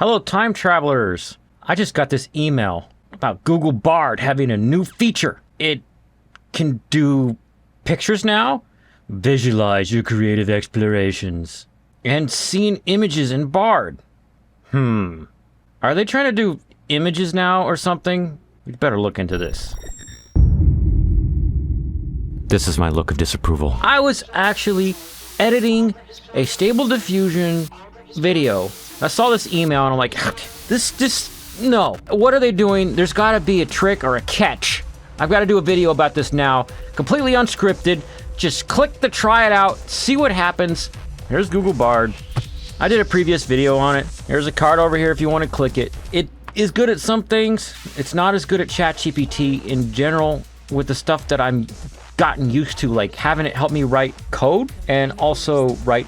Hello, time travelers. I just got this email about Google Bard having a new feature. It can do pictures now, visualize your creative explorations, and seeing images in Bard. Are they trying to do images now or something? We'd better look into this. This is my look of disapproval. I was actually editing a Stable Diffusion video. I saw this email and I'm like, no. What are they doing? There's gotta be a trick or a catch. I've gotta do a video about this now. Completely unscripted. Just click the try it out, see what happens. Here's Google Bard. I did a previous video on it. Here's a card over here if you want to click it. It is good at some things. It's not as good at ChatGPT in general with the stuff that I'm gotten used to, like having it help me write code and also write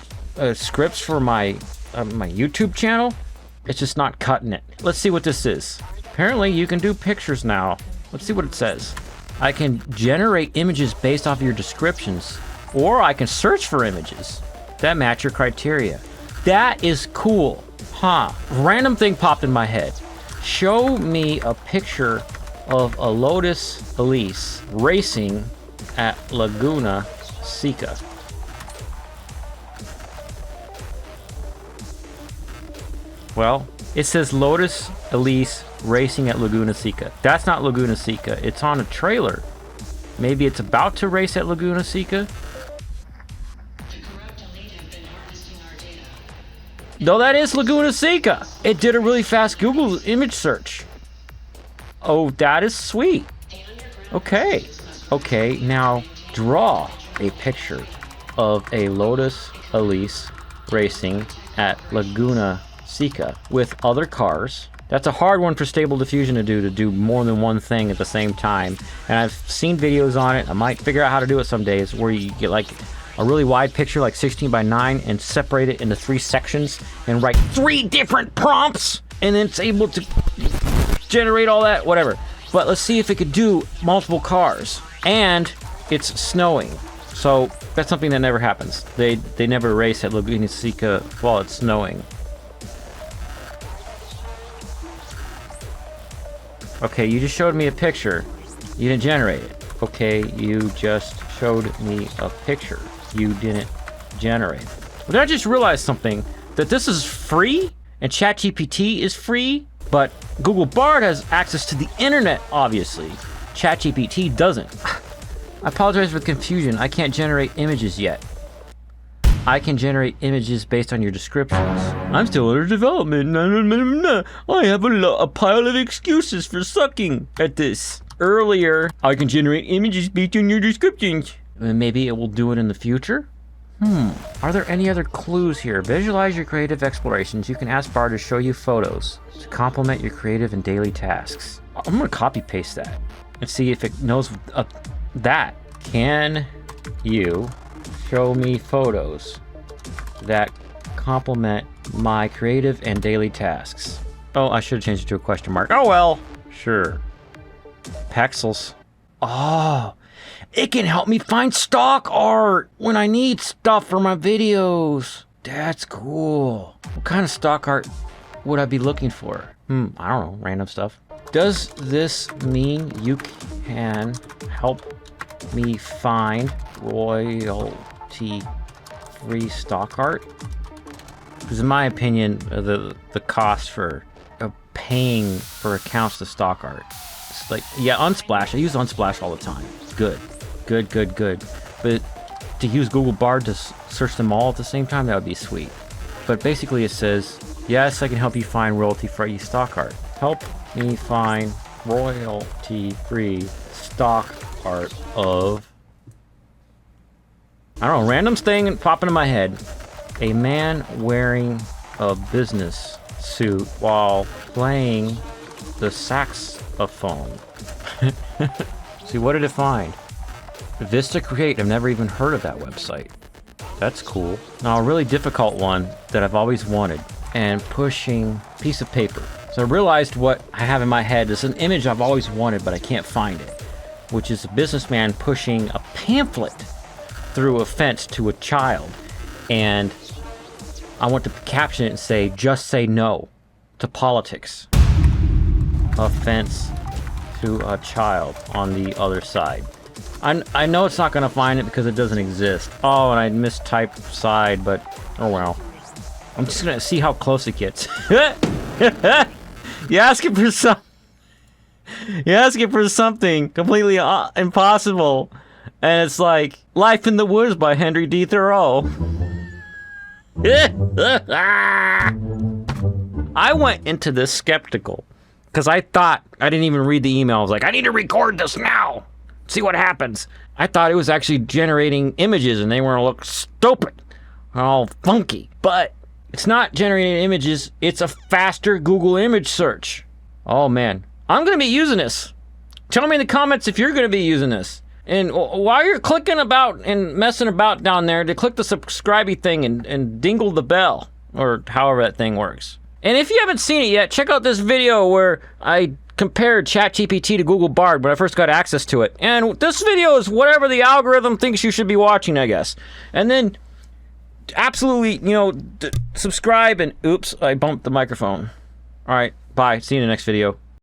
scripts for my YouTube channel. It's just not cutting it. Let's see what this is. Apparently you can do pictures now. Let's see what it says. I can generate images based off of your descriptions, or I can search for images that match your criteria. That is cool, huh? Random thing popped in my head. Show me a picture of a Lotus Elise racing at Laguna Seca. Well, it says Lotus Elise racing at Laguna Seca. That's not Laguna Seca. It's on a trailer. Maybe it's about to race at Laguna Seca. No, that is Laguna Seca. It did a really fast Google image search. Oh, that is sweet. Okay. Okay, now draw a picture of a Lotus Elise racing at Laguna Seca with other cars. That's a hard one for Stable Diffusion to do more than one thing at the same time. And I've seen videos on it. I might figure out how to do it some days, where you get like a really wide picture, like 16:9, and separate it into 3 sections and write 3 different prompts, and then it's able to generate all that, whatever. But let's see if it could do multiple cars. And it's snowing. So that's something that never happens. They never race at Laguna Seca while it's snowing. Okay, you just showed me a picture. You didn't generate it. Okay, you just showed me a picture. You didn't generate it. Well, then I just realized something, that this is free and ChatGPT is free, but Google Bard has access to the internet, obviously. ChatGPT doesn't. I apologize for the confusion. I can't generate images yet. I can generate images based on your descriptions. I'm still under development. I have a pile of excuses for sucking at this. Earlier, I can generate images based on your descriptions. And maybe it will do it in the future? Are there any other clues here? Visualize your creative explorations. You can ask Bard to show you photos to complement your creative and daily tasks. I'm gonna copy paste that and see if it knows that. Can you show me photos that complement my creative and daily tasks? Oh, I should have changed it to a question mark. Oh well, sure. Pexels. Oh, it can help me find stock art when I need stuff for my videos. That's cool. What kind of stock art would I be looking for? I don't know, random stuff. Does this mean you can help me find royalty-free stock art? Because in my opinion, the cost for paying for accounts to stock art, it's like, yeah, Unsplash. I use Unsplash all the time. It's good. But to use Google Bard to search them all at the same time, that would be sweet. But basically it says, yes, I can help you find royalty-free stock art. Help me find royalty-free stock art of, I don't know, random thing popping in my head. A man wearing a business suit while playing the saxophone. See, what did it find? Vista Create. I've never even heard of that website. That's cool. Now, a really difficult one that I've always wanted, and pushing piece of paper. So I realized what I have in my head is an image I've always wanted, but I can't find it, which is a businessman pushing a pamphlet through a fence to a child. And I want to caption it and say, just say no to politics. Offense to a child on the other side. I know it's not gonna find it because it doesn't exist. Oh, and I mistyped side, but oh well. I'm just gonna see how close it gets. You're asking for something completely impossible, and it's like Life in the Woods by Henry D. Thoreau. I went into this skeptical because I thought, I didn't even read the email. I was like, I need to record this now. See what happens. I thought it was actually generating images and they were gonna look stupid, all funky. But it's not generating images, it's a faster Google image search. Oh man, I'm gonna be using this. Tell me in the comments if you're gonna be using this. And while you're clicking about and messing about down there, to click the subscribey thing and dingle the bell, or however that thing works. And if you haven't seen it yet, check out this video where I compared ChatGPT to Google Bard when I first got access to it. And this video is whatever the algorithm thinks you should be watching, I guess. And then absolutely, you know, subscribe and oops, I bumped the microphone. All right, bye. See you in the next video.